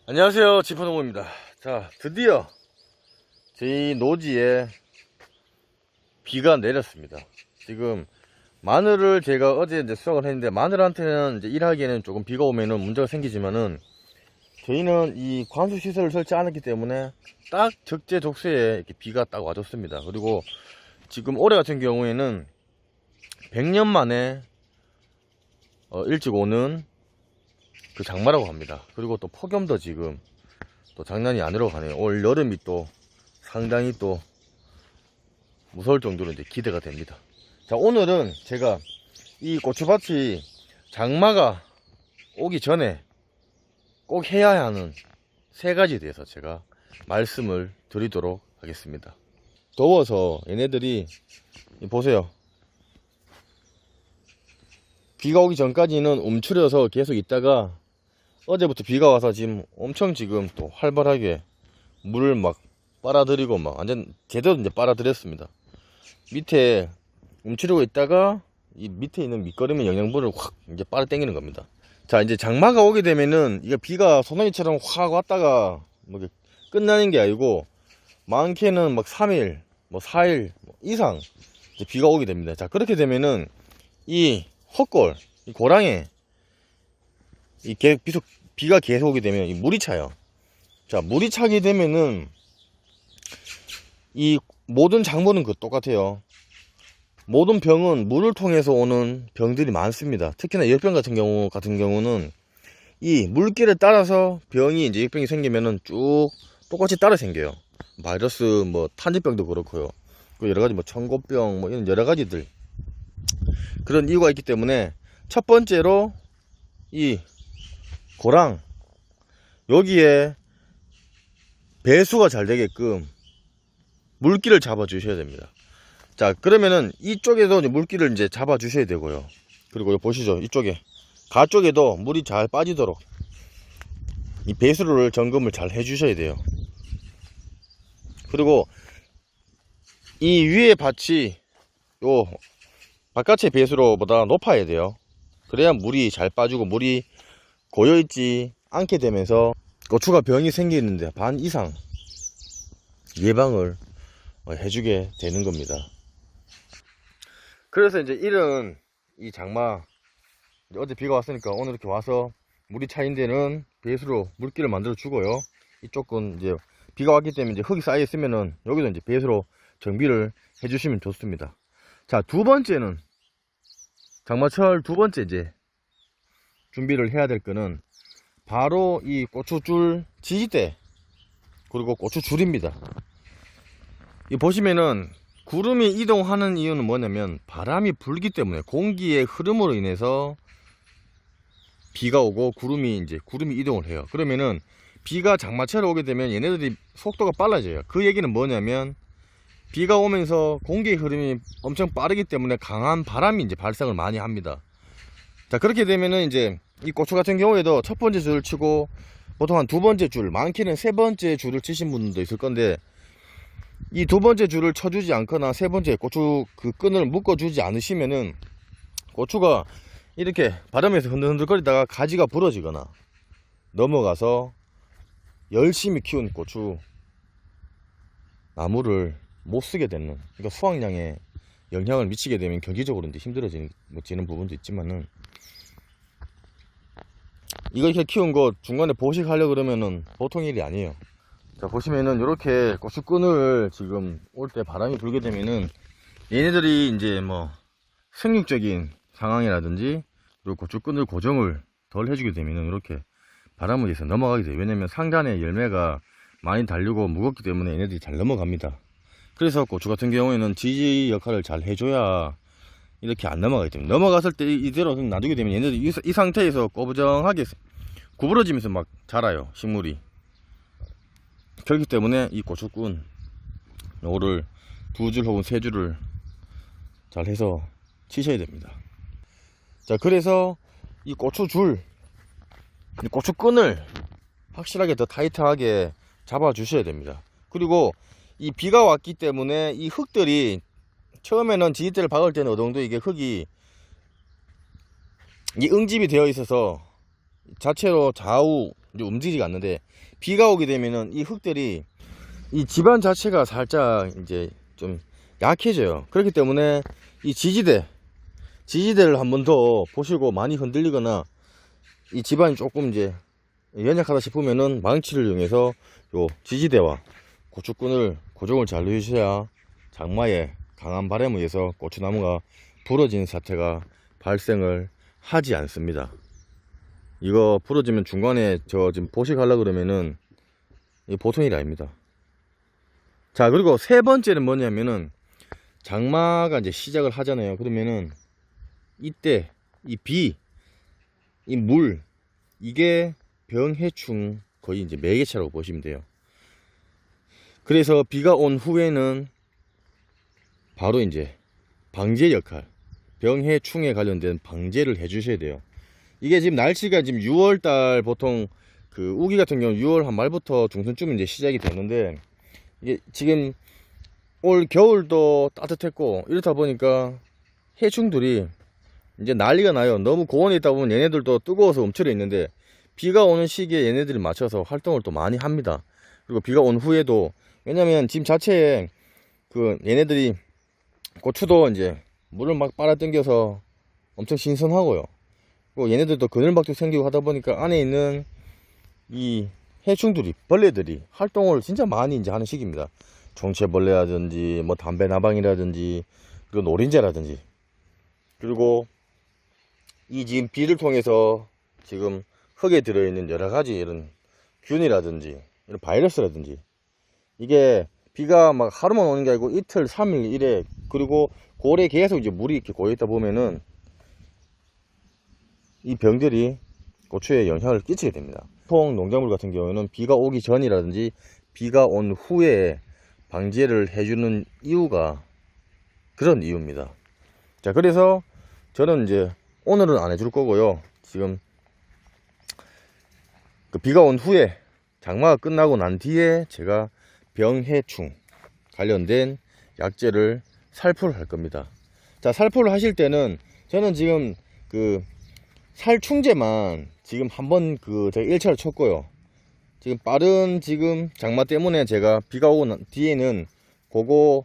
안녕하세요, 지퍼농부입니다. 자, 드디어 저희 노지에 비가 내렸습니다. 지금 마늘을 제가 어제 이제 수확을 했는데, 마늘한테는 이제 일하기에는 조금 비가 오면은 문제가 생기지만은, 저희는 이 관수 시설을 설치 안 했기 때문에 딱 적재적소에 이렇게 비가 딱 와줬습니다. 그리고 지금 올해 같은 경우에는 100년 만에 일찍 오는 그 장마라고 합니다. 그리고 또 폭염도 지금 또 장난이 아니라고 하네요. 올 여름이 또 상당히 또 무서울 정도로 이제 기대가 됩니다. 자, 오늘은 제가 이 고추밭이 장마가 오기 전에 꼭 해야 하는 3가지에 대해서 제가 말씀을 드리도록 하겠습니다. 더워서 얘네들이 보세요. 비가 오기 전까지는 움츠려서 계속 있다가 어제부터 비가 와서 지금 엄청 지금 또 활발하게 물을 막 빨아들이고 막 완전 제대로 이제 빨아들였습니다. 밑에 움츠리고 있다가 이 밑에 있는 밑거름의 영양분을 확 이제 빨아당기는 겁니다. 자, 이제 장마가 오게 되면은 이게 비가 소나기처럼 확 왔다가 뭐 끝나는 게 아니고 많게는 막 3일 뭐 4일 이상 이제 비가 오게 됩니다. 자, 그렇게 되면은 이 헛골, 이 고랑에 비가 계속 오게 되면 이 물이 차요. 자, 물이 차게 되면은 이 모든 작물은 똑같아요. 모든 병은 물을 통해서 오는 병들이 많습니다. 특히나 열병 같은 경우는 이 물길을 따라서 병이 이제 열병이 생기면은 쭉 똑같이 따라 생겨요. 바이러스 뭐 탄저병도 그렇고요. 여러 가지 뭐 청고병 뭐 이런 여러 가지들 그런 이유가 있기 때문에, 첫 번째로 이 고랑 여기에 배수가 잘 되게끔 물기를 잡아 주셔야 됩니다. 자, 그러면은 이쪽에도 이제 물기를 이제 잡아 주셔야 되고요. 그리고 여기 보시죠, 이쪽에 가 쪽에도 물이 잘 빠지도록 이 배수를 점검을 잘 해 주셔야 돼요. 그리고 이 위에 밭이 요 바깥의 배수로보다 높아야 돼요. 그래야 물이 잘 빠지고 물이 고여있지 않게 되면서 고추가 병이 생기는데 반 이상 예방을 해주게 되는 겁니다. 그래서 이제 이런 이 장마, 어제 비가 왔으니까 오늘 이렇게 와서 물이 차인 데는 배수로 물기를 만들어 주고요. 이쪽은 이제 비가 왔기 때문에 이제 흙이 쌓여 있으면은 여기도 이제 배수로 정비를 해주시면 좋습니다. 자, 두 번째는 장마철 두 번째 이제 준비를 해야 될 거는 바로 이 고추줄 지지대 그리고 고추줄입니다. 이 보시면은 구름이 이동하는 이유는 뭐냐면 바람이 불기 때문에, 공기의 흐름으로 인해서 비가 오고 구름이 이동을 해요. 그러면은 비가 장마철에 오게 되면 얘네들이 속도가 빨라져요. 그 얘기는 뭐냐면 비가 오면서 공기의 흐름이 엄청 빠르기 때문에 강한 바람이 이제 발생을 많이 합니다. 자, 그렇게 되면은 이제 이 고추 같은 경우에도 첫 번째 줄을 치고 보통 한 두 번째 줄, 많게는 세 번째 줄을 치신 분들도 있을 건데, 이 두 번째 줄을 쳐주지 않거나 세 번째 고추 그 끈을 묶어주지 않으시면은 고추가 이렇게 바람에서 흔들흔들거리다가 가지가 부러지거나 넘어가서 열심히 키운 고추 나무를 못 쓰게 되는, 그러니까 수확량에 영향을 미치게 되면 경기적으로 이제 힘들어지는 부분도 있지만은, 이거 이렇게 키운 거 중간에 보식하려고 그러면은 보통 일이 아니에요. 자, 보시면은 이렇게 고추끈을 지금 올 때 바람이 불게 되면은 얘네들이 이제 뭐 생육적인 상황이라든지 그리고 고추끈을 고정을 덜 해주게 되면은 이렇게 바람을 해서 넘어가게 돼요. 왜냐면 상단에 열매가 많이 달리고 무겁기 때문에 얘네들이 잘 넘어갑니다. 그래서 고추 같은 경우에는 지지 역할을 잘 해줘야 이렇게 안 넘어가기 때문에, 넘어갔을 때 이대로 놔두게 되면 얘네들이 이 상태에서 꼬부정하게 구부러지면서 막 자라요, 식물이. 그렇기 때문에 이 고추꾼 요거를 2줄 혹은 3줄을 잘 해서 치셔야 됩니다. 자, 그래서 이 고추줄, 이 고추끈을 확실하게 더 타이트하게 잡아 주셔야 됩니다. 그리고 이 비가 왔기 때문에 이 흙들이 처음에는 지지대를 박을 때는 어느 정도 이게 흙이 이 응집이 되어 있어서 자체로 좌우 이제 움직이지가 않는데, 비가 오게 되면은 이 흙들이 이 집안 자체가 살짝 이제 좀 약해져요. 그렇기 때문에 이 지지대를 한번 더 보시고 많이 흔들리거나 이 집안이 조금 이제 연약하다 싶으면은 망치를 이용해서 요 지지대와 고추끈을 고정을 잘 해주셔야 장마에 강한 바람에 의해서 고추나무가 부러지는 사태가 발생을 하지 않습니다. 이거 부러지면 중간에 저 지금 보식하려고 그러면은 이게 보통 일이 아닙니다. 자, 그리고 세 번째는 뭐냐면은 장마가 이제 시작을 하잖아요. 그러면은 이때 이 비, 이 물, 이게 병해충 거의 이제 매개체라고 보시면 돼요. 그래서 비가 온 후에는 바로 이제 방제 역할, 병해충에 관련된 방제를 해 주셔야 돼요. 이게 지금 날씨가 지금 6월달 보통 그 우기 같은 경우 6월 한 말부터 중순쯤 이제 시작이 되는데, 이게 지금 올 겨울도 따뜻했고 이렇다 보니까 해충들이 이제 난리가 나요. 너무 고온에 있다 보면 얘네들도 뜨거워서 움츠려 있는데, 비가 오는 시기에 얘네들이 맞춰서 활동을 또 많이 합니다. 그리고 비가 온 후에도, 왜냐면 지금 자체에 그 얘네들이 고추도 이제 물을 막 빨아당겨서 엄청 신선하고요. 그리고 얘네들도 그늘막도 생기고 하다 보니까 안에 있는 이 해충들이, 벌레들이 활동을 진짜 많이 이제 하는 시기입니다. 종채벌레라든지 뭐 담배나방이라든지 그리고 노린재라든지, 그리고 이 지금 비를 통해서 지금 흙에 들어있는 여러가지 이런 균이라든지 이런 바이러스라든지, 이게 비가 막 하루만 오는 게 아니고 이틀 3일 이래, 그리고 고래 계속 이제 물이 이렇게 고여있다 보면은 이 병들이 고추에 영향을 끼치게 됩니다. 보통 농작물 같은 경우에는 비가 오기 전이라든지 비가 온 후에 방제를 해주는 이유가 그런 이유입니다. 자, 그래서 저는 이제 오늘은 안 해줄 거고요. 지금 그 비가 온 후에 장마가 끝나고 난 뒤에 제가 병해충 관련된 약재를 살포를 할 겁니다. 자, 살포를 하실 때는 저는 지금 그 살충제만 지금 한번 그 제가 1차를 쳤고요. 지금 빠른 지금 장마 때문에 제가 비가 오고 난 뒤에는 그거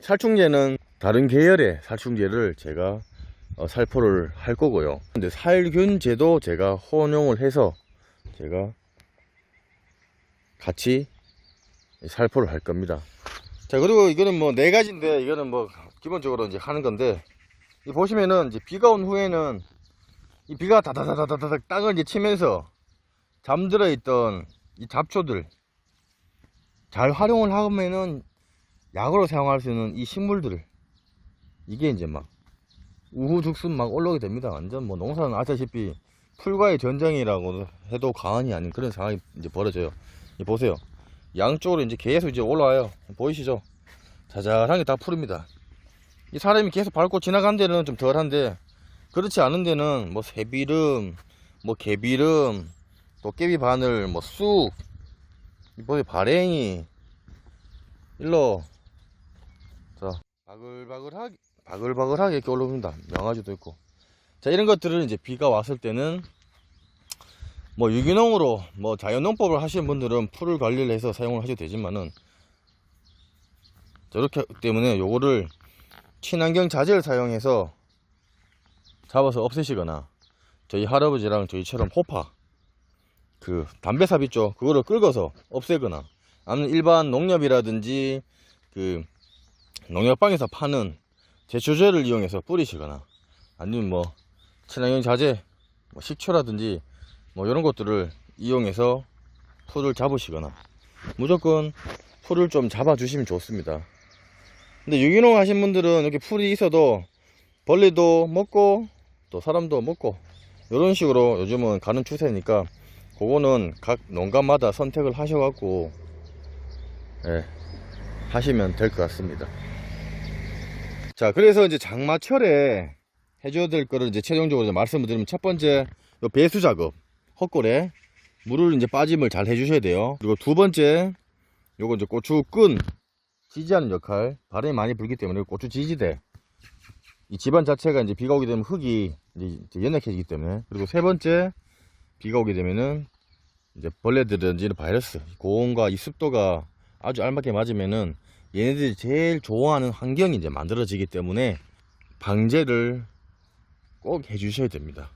살충제는 다른 계열의 살충제를 제가 살포를 할 거고요. 근데 살균제도 제가 혼용을 해서 제가 같이 살포를 할 겁니다. 자, 그리고 이거는 뭐 4가지인데 이거는 뭐 기본적으로 이제 하는 건데, 이 보시면은 이제 비가 온 후에는 이 비가 다다다다다닥 땅을 이제 치면서 잠들어 있던 이 잡초들 잘 활용을 하면은 약으로 사용할 수 있는 이 식물들을, 이게 이제 막 우후죽순 막 올라오게 됩니다. 완전 뭐 농사는 아시다시피 풀과의 전쟁이라고 해도 과언이 아닌 그런 상황이 이제 벌어져요. 이 보세요. 양쪽으로 이제 계속 이제 올라와요. 보이시죠? 자잘하게 다 풀입니다. 이 사람이 계속 밟고 지나간 데는 좀 덜한데, 그렇지 않은 데는 뭐 새비름, 뭐 개비름, 도깨비 바늘, 뭐 쑥, 뭐 발행이, 일로 자 바글바글하게 이렇게 올라옵니다. 명아지도 있고. 자, 이런 것들을 이제 비가 왔을 때는 뭐 유기농으로 뭐 자연농법을 하시는 분들은 풀을 관리를 해서 사용을 하셔도 되지만은, 저렇게 때문에 요거를 친환경 자재를 사용해서 잡아서 없애시거나, 저희 할아버지랑 저희처럼 호파 그 담배삽 있죠, 그거를 긁어서 없애거나, 아니면 일반 농협이라든지 그 농협방에서 파는 제초제를 이용해서 뿌리시거나, 아니면 뭐 친환경 자재 뭐 식초라든지 뭐 이런 것들을 이용해서 풀을 잡으시거나, 무조건 풀을 좀 잡아 주시면 좋습니다. 근데 유기농 하신 분들은 이렇게 풀이 있어도 벌레도 먹고 또 사람도 먹고 이런 식으로 요즘은 가는 추세니까, 그거는 각 농가마다 선택을 하셔갖고 하시면 될 것 같습니다. 자, 그래서 이제 장마철에 해줘야 될 거를 이제 최종적으로 이제 말씀을 드리면, 첫 번째 요 배수 작업, 헛골에 물을 이제 빠짐을 잘 해주셔야 돼요. 그리고 두 번째 요거 이제 고추끈 지지하는 역할, 바람이 많이 불기 때문에 고추 지지대, 이 집안 자체가 이제 비가 오게 되면 흙이 이제 연약해지기 때문에. 그리고 세 번째, 비가 오게 되면은 이제 벌레들이든지 바이러스, 고온과 이 습도가 아주 알맞게 맞으면은 얘네들이 제일 좋아하는 환경이 이제 만들어지기 때문에 방제를 꼭 해주셔야 됩니다.